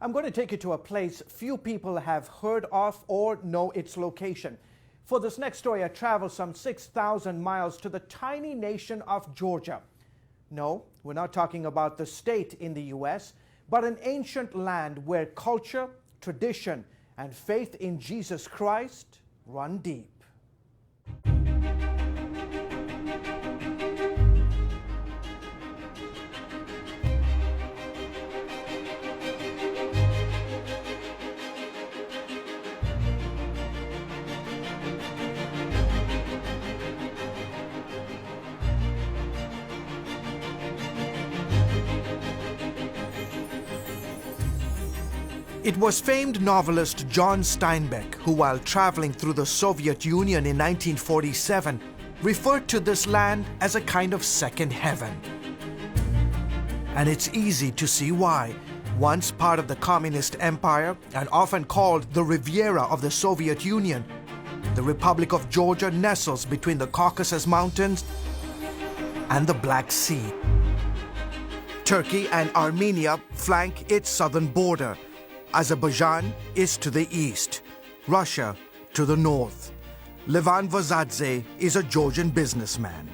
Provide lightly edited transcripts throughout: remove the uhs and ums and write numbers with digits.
I'm going to take you to a place few people have heard of or know its location. For this next story, I traveled some 6,000 miles to the tiny nation of Georgia. No, we're not talking about the state in the U.S., but an ancient land where culture, tradition, and faith in Jesus Christ run deep. It was famed novelist John Steinbeck who, while traveling through the Soviet Union in 1947, referred to this land as a kind of second heaven. And it's easy to see why. Once part of the Communist Empire and often called the Riviera of the Soviet Union, the Republic of Georgia nestles between the Caucasus Mountains and the Black Sea. Turkey and Armenia flank its southern border. Azerbaijan is to the east, Russia to the north. Levan Vazadze is a Georgian businessman.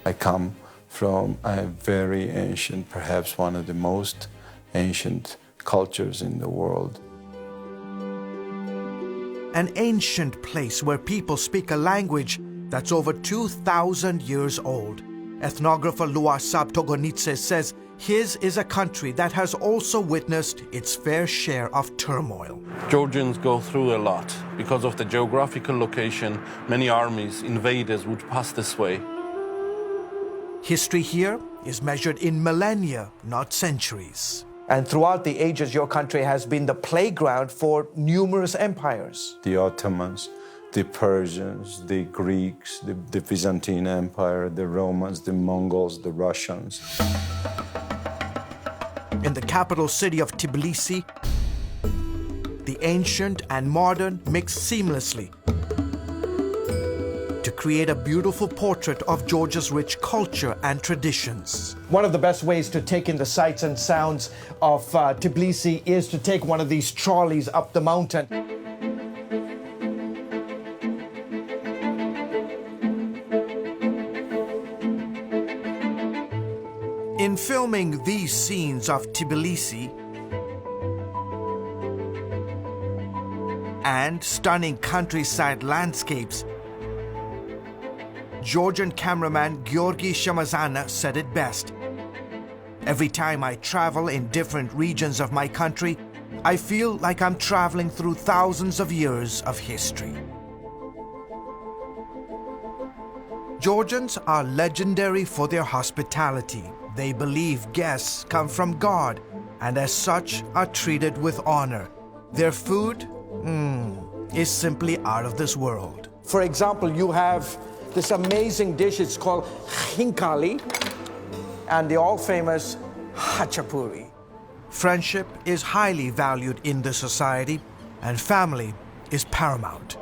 I come from a very ancient, perhaps one of the most ancient cultures in the world. An ancient place where people speak a language that's over 2,000 years old. Ethnographer Luasab Togonitse says his is a country that has also witnessed its fair share of turmoil. Georgians go through a lot. Because of the geographical location, many armies, invaders would pass this way. History here is measured in millennia, not centuries. And throughout the ages, your country has been the playground for numerous empires. The Ottomans, the Persians, the Greeks, the Byzantine Empire, the Romans, the Mongols, the Russians. In the capital city of Tbilisi, the ancient and modern mix seamlessly to create a beautiful portrait of Georgia's rich culture and traditions. One of the best ways to take in the sights and sounds of Tbilisi is to take one of these trolleys up the mountain. In filming these scenes of Tbilisi and stunning countryside landscapes, Georgian cameraman Georgi Shamazana said it best. Every time I travel in different regions of my country, I feel like I'm traveling through thousands of years of history. Georgians are legendary for their hospitality. They believe guests come from God and as such are treated with honor. Their food is simply out of this world. For example, you have this amazing dish, it's called khinkali, and the all-famous hachapuri. Friendship is highly valued in this society, and family is paramount.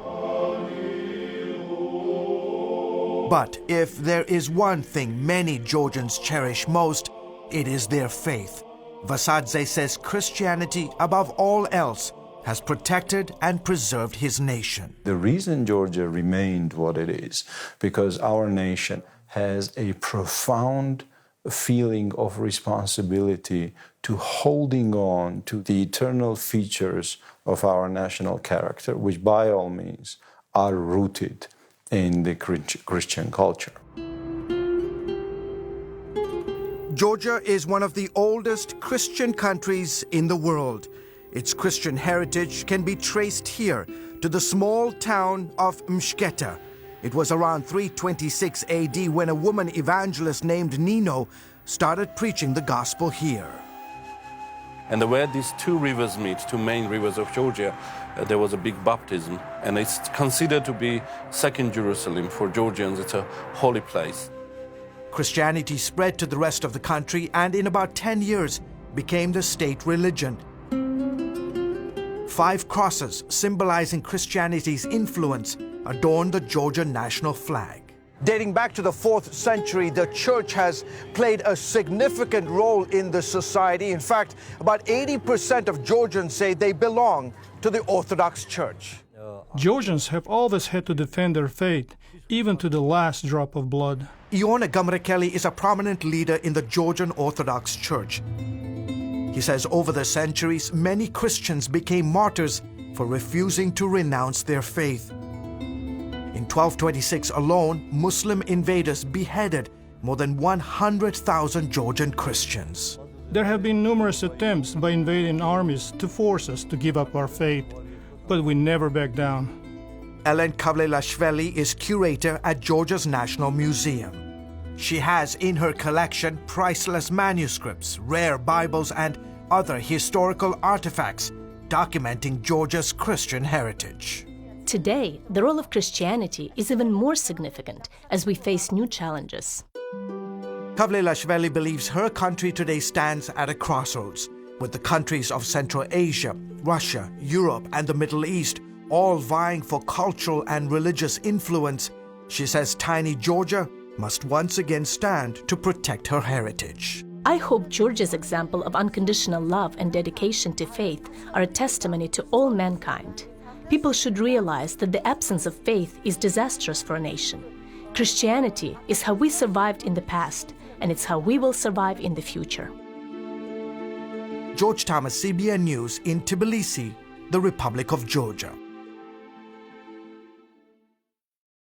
But if there is one thing many Georgians cherish most, it is their faith. Vasadze says Christianity, above all else, has protected and preserved his nation. The reason Georgia remained what it is, because our nation has a profound feeling of responsibility to holding on to the eternal features of our national character, which by all means are rooted in the Christian culture. Georgia is one of the oldest Christian countries in the world. Its Christian heritage can be traced here to the small town of Mshketa. It was around 326 AD when a woman evangelist named Nino started preaching the gospel here. And where these two rivers meet, two main rivers of Georgia, there was a big baptism. And it's considered to be second Jerusalem. For Georgians, it's a holy place. Christianity spread to the rest of the country and in about 10 years became the state religion. 5 crosses symbolizing Christianity's influence adorn the Georgian national flag. Dating back to the 4th century, the church has played a significant role in the society. In fact, about 80% of Georgians say they belong to the Orthodox Church. Georgians have always had to defend their faith, even to the last drop of blood. Iona Gamrekeli is a prominent leader in the Georgian Orthodox Church. He says over the centuries, many Christians became martyrs for refusing to renounce their faith. In 1226 alone, Muslim invaders beheaded more than 100,000 Georgian Christians. There have been numerous attempts by invading armies to force us to give up our faith, but we never back down. Ellen Kavlelashvili is curator at Georgia's National Museum. She has in her collection priceless manuscripts, rare Bibles, and other historical artifacts documenting Georgia's Christian heritage. Today, the role of Christianity is even more significant as we face new challenges. Kavlelashvili believes her country today stands at a crossroads, with the countries of Central Asia, Russia, Europe, and the Middle East all vying for cultural and religious influence. She says tiny Georgia must once again stand to protect her heritage. I hope Georgia's example of unconditional love and dedication to faith are a testimony to all mankind. People should realize that the absence of faith is disastrous for a nation. Christianity is how we survived in the past, and it's how we will survive in the future. George Thomas, CBN News in Tbilisi, the Republic of Georgia.